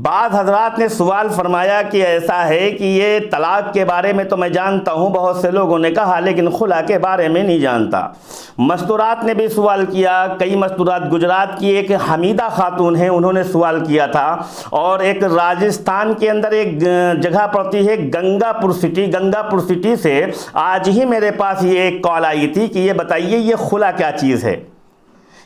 بعض حضرات نے سوال فرمایا کہ ایسا ہے کہ یہ طلاق کے بارے میں تو میں جانتا ہوں، بہت سے لوگوں نے کہا، لیکن خلا کے بارے میں نہیں جانتا۔ مستورات نے بھی سوال کیا، کئی مستورات گجرات کی ایک حمیدہ خاتون ہیں، انہوں نے سوال کیا تھا، اور ایک راجستھان کے اندر ایک جگہ پڑتی ہے گنگا پور سٹی سے آج ہی میرے پاس یہ ایک کال آئی تھی کہ یہ بتائیے یہ خلا کیا چیز ہے۔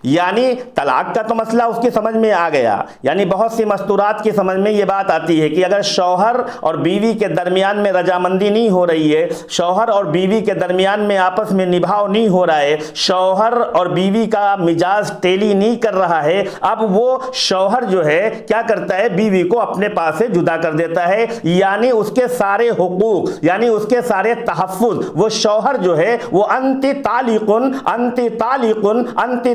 یعنی طلاق کا تو مسئلہ اس کی سمجھ میں آ گیا، یعنی بہت سی مستورات کی سمجھ میں یہ بات آتی ہے کہ اگر شوہر اور بیوی کے درمیان میں رضامندی نہیں ہو رہی ہے، شوہر اور بیوی کے درمیان میں آپس میں نبھاؤ نہیں ہو رہا ہے، شوہر اور بیوی کا مزاج ٹیلی نہیں کر رہا ہے، اب وہ شوہر جو ہے کیا کرتا ہے، بیوی کو اپنے پاس سے جدا کر دیتا ہے، یعنی اس کے سارے حقوق، یعنی اس کے سارے تحفظ وہ شوہر جو ہے وہ انتی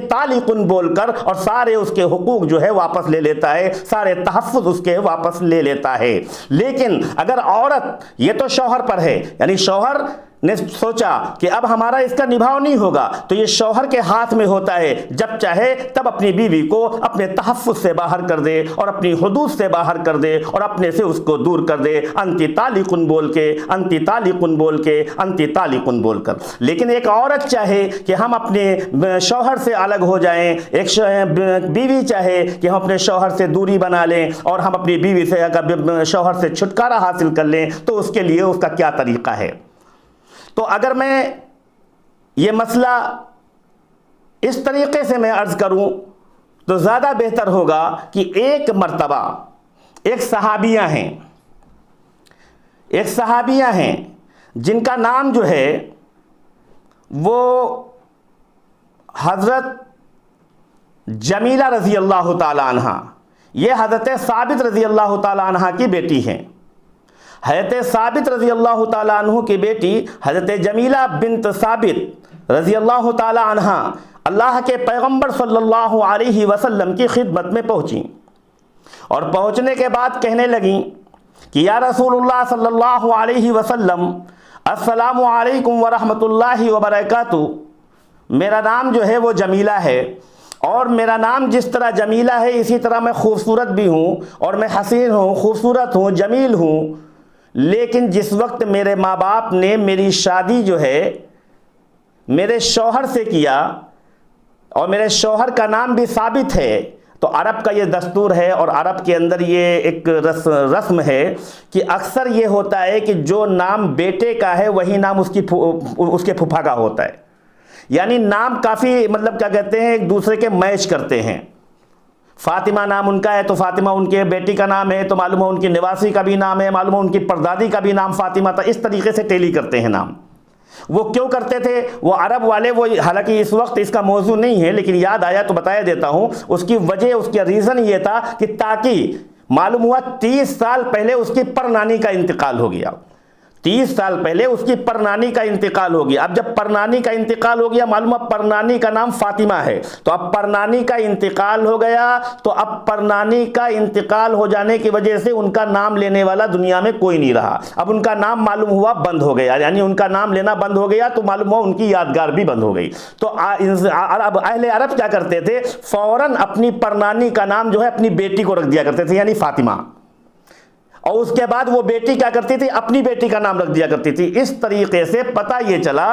طالقن بول کر اور سارے اس کے حقوق جو ہے واپس لے لیتا ہے، سارے تحفظ اس کے واپس لے لیتا ہے۔ لیکن اگر عورت، یہ تو شوہر پر ہے، یعنی شوہر نے سوچا کہ اب ہمارا اس کا نبھاؤ نہیں ہوگا، تو یہ شوہر کے ہاتھ میں ہوتا ہے، جب چاہے تب اپنی بیوی کو اپنے تحفظ سے باہر کر دے اور اپنی حدود سے باہر کر دے اور اپنے سے اس کو دور کر دے، انتی طالقن بول کر۔ لیکن ایک عورت چاہے کہ ہم اپنے شوہر سے الگ ہو جائیں، ایک بیوی چاہے کہ ہم اپنے شوہر سے دوری بنا لیں اور ہم اپنی بیوی سے شوہر سے چھٹکارا حاصل کر لیں، تو اس کے لیے اس کا کیا طریقہ ہے؟ تو اگر میں یہ مسئلہ اس طریقے سے میں عرض کروں تو زیادہ بہتر ہوگا کہ ایک مرتبہ ایک صحابیہ ہیں جن کا نام جو ہے وہ حضرت جمیلہ رضی اللہ تعالی عنہ، یہ حضرت ثابت رضی اللہ تعالی عنہ کی بیٹی ہیں۔ حضرت ثابت رضی اللہ تعالیٰ عنہ کی بیٹی حضرت جمیلہ بنت ثابت رضی اللہ تعالیٰ عنہ اللہ کے پیغمبر صلی اللہ علیہ وسلم کی خدمت میں پہنچیں، اور پہنچنے کے بعد کہنے لگیں کہ یا رسول اللہ صلی اللہ علیہ وسلم، السلام علیکم ورحمۃ اللہ وبرکاتہ، میرا نام جو ہے وہ جمیلہ ہے، اور میرا نام جس طرح جمیلہ ہے اسی طرح میں خوبصورت بھی ہوں، اور میں حسین ہوں، خوبصورت ہوں، جمیل ہوں، لیکن جس وقت میرے ماں باپ نے میری شادی جو ہے میرے شوہر سے کیا، اور میرے شوہر کا نام بھی ثابت ہے، تو عرب کا یہ دستور ہے اور عرب کے اندر یہ ایک رسم ہے کہ اکثر یہ ہوتا ہے کہ جو نام بیٹے کا ہے وہی نام اس کے پھوپھا کا ہوتا ہے، یعنی نام کافی مطلب کیا کہتے ہیں ایک دوسرے کے میچ کرتے ہیں۔ فاطمہ نام ان کا ہے تو فاطمہ ان کے بیٹی کا نام ہے، تو معلوم ہے ان کی نواسی کا بھی نام ہے، معلوم ہے ان کی پردادی کا بھی نام فاطمہ تھا، اس طریقے سے ٹیلی کرتے ہیں نام۔ وہ کیوں کرتے تھے وہ عرب والے، وہ حالانکہ اس وقت اس کا موضوع نہیں ہے لیکن یاد آیا تو بتایا دیتا ہوں، اس کی وجہ، اس کا ریزن یہ تھا کہ تاکہ معلوم ہوا 30 سال پہلے اس کی پرنانی کا انتقال ہو گیا، 30 سال پہلے اس کی پرنانی کا انتقال ہو گیا۔ اب جب پرنانی کا انتقال ہو گیا، معلوم ہے پرنانی کا نام فاطمہ ہے، تو اب پرنانی کا انتقال ہو گیا، تو اب پرنانی کا انتقال ہو جانے کی وجہ سے ان کا نام لینے والا دنیا میں کوئی نہیں رہا، اب ان کا نام معلوم ہوا بند ہو گیا، یعنی ان کا نام لینا بند ہو گیا، تو معلوم ہوا ان کی یادگار بھی بند ہو گئی۔ تو اہل عرب کیا کرتے تھے، فوراً اپنی پرنانی کا نام جو ہے اپنی بیٹی کو رکھ دیا کرتے تھے، یعنی فاطمہ، اور اس کے بعد وہ بیٹی کیا کرتی تھی، اپنی بیٹی کا نام رکھ دیا کرتی تھی۔ اس طریقے سے پتہ یہ چلا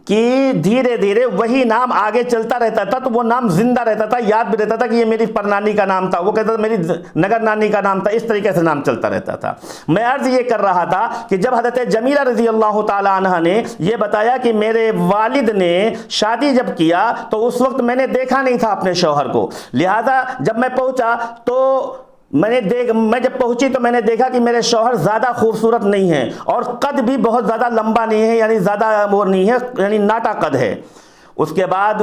کہ دھیرے دھیرے وہی نام آگے چلتا رہتا تھا، تو وہ نام زندہ رہتا تھا، یاد بھی رہتا تھا کہ یہ میری پرنانی کا نام تھا، وہ کہتا تھا میری نگر نانی کا نام تھا، اس طریقے سے نام چلتا رہتا تھا۔ میں عرض یہ کر رہا تھا کہ جب حضرت جمیلہ رضی اللہ تعالی عنہ نے یہ بتایا کہ میرے والد نے شادی جب کیا تو اس وقت میں نے دیکھا نہیں تھا اپنے شوہر کو، لہذا جب میں پہنچا تو میں جب پہنچی تو میں نے دیکھا کہ میرے شوہر زیادہ خوبصورت نہیں ہیں، اور قد بھی بہت زیادہ لمبا نہیں ہے، یعنی زیادہ وہ نہیں ہے، یعنی ناٹا قد ہے۔ اس کے بعد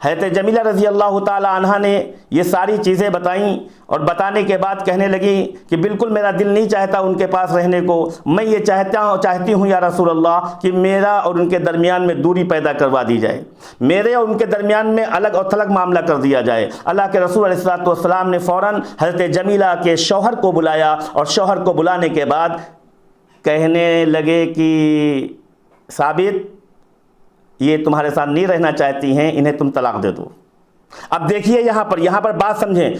حضرت جمیلہ رضی اللہ تعالی عنہ نے یہ ساری چیزیں بتائیں، اور بتانے کے بعد کہنے لگی کہ بالکل میرا دل نہیں چاہتا ان کے پاس رہنے کو، میں یہ چاہتی ہوں یا رسول اللہ کہ میرا اور ان کے درمیان میں دوری پیدا کروا دی جائے، میرے اور ان کے درمیان میں الگ اور تھلگ معاملہ کر دیا جائے۔ اللہ کے رسول علیہ الصلوۃ والسلام نے فوراً حضرت جمیلہ کے شوہر کو بلایا، اور شوہر کو بلانے کے بعد کہنے لگے کہ ثابت یہ تمہارے ساتھ نہیں رہنا چاہتی ہیں، انہیں تم طلاق دے دو۔ اب دیکھیے یہاں پر بات سمجھیں،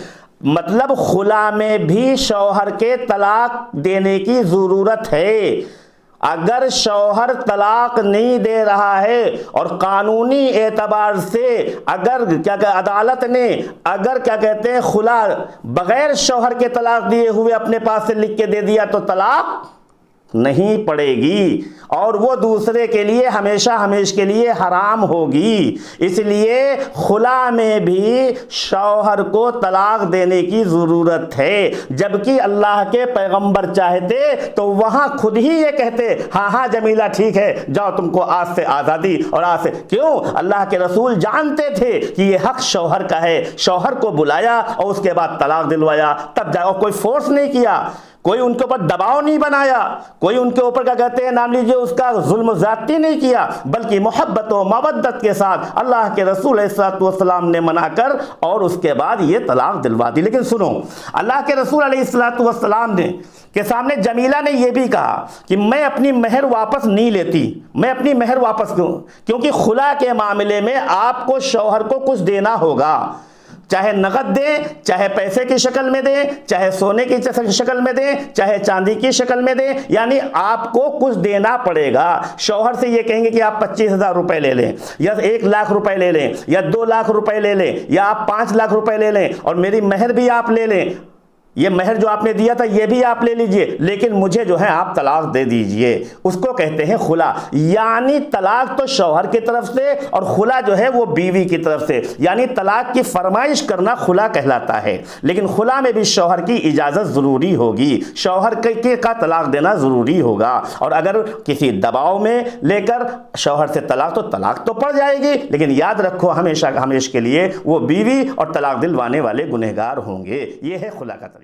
مطلب خلا میں بھی شوہر کے طلاق دینے کی ضرورت ہے۔ اگر شوہر طلاق نہیں دے رہا ہے اور قانونی اعتبار سے اگر عدالت نے خلا بغیر شوہر کے طلاق دیے ہوئے اپنے پاس سے لکھ کے دے دیا تو طلاق نہیں پڑے گی، اور وہ دوسرے کے لیے ہمیشہ کے لیے حرام ہوگی۔ اس لیے خلا میں بھی شوہر کو طلاق دینے کی ضرورت ہے، جبکہ اللہ کے پیغمبر چاہتے تو وہاں خود ہی یہ کہتے ہاں جمیلہ ٹھیک ہے، جاؤ تم کو آج سے آزادی، اور آج سے کیوں؟ اللہ کے رسول جانتے تھے کہ یہ حق شوہر کا ہے، شوہر کو بلایا اور اس کے بعد طلاق دلوایا، تب جاؤ، کوئی فورس نہیں کیا، کوئی ان کے اوپر دباؤ نہیں بنایا، کوئی ان کے اوپر نام لیجئے اس کا ظلم و زیادتی نہیں کیا، بلکہ محبت و مودت کے ساتھ اللہ کے رسول علیہ الصلوۃ والسلام نے منا کر اور اس کے بعد یہ طلاق دلوا دی۔ لیکن سنو، اللہ کے رسول علیہ الصلوۃ والسلام نے کے سامنے جمیلہ نے یہ بھی کہا کہ میں اپنی مہر واپس نہیں لیتی، میں اپنی مہر واپس کیونکہ خلا کے معاملے میں آپ کو شوہر کو کچھ دینا ہوگا، چاہے نقد دیں، چاہے پیسے کی شکل میں دیں، چاہے سونے کی شکل میں دیں، چاہے چاندی کی شکل میں دیں، یعنی آپ کو کچھ دینا پڑے گا۔ شوہر سے یہ کہیں گے کہ آپ 25,000 روپے لے لیں، یا 1 لاکھ روپے لے لیں، یا 2 لاکھ روپے لے لیں، یا آپ 5 لاکھ روپے لے لیں، اور میری مہر بھی آپ لے لیں، یہ مہر جو آپ نے دیا تھا یہ بھی آپ لے لیجئے، لیکن مجھے جو ہے آپ طلاق دے دیجئے۔ اس کو کہتے ہیں خلا، یعنی طلاق تو شوہر کی طرف سے اور خلا جو ہے وہ بیوی کی طرف سے، یعنی طلاق کی فرمائش کرنا خلا کہلاتا ہے۔ لیکن خلا میں بھی شوہر کی اجازت ضروری ہوگی، شوہر کا طلاق دینا ضروری ہوگا، اور اگر کسی دباؤ میں لے کر شوہر سے طلاق تو پڑ جائے گی، لیکن یاد رکھو ہمیشہ کے لیے وہ بیوی اور طلاق دلوانے والے گنہگار ہوں گے۔ یہ ہے خلا کا طریقہ۔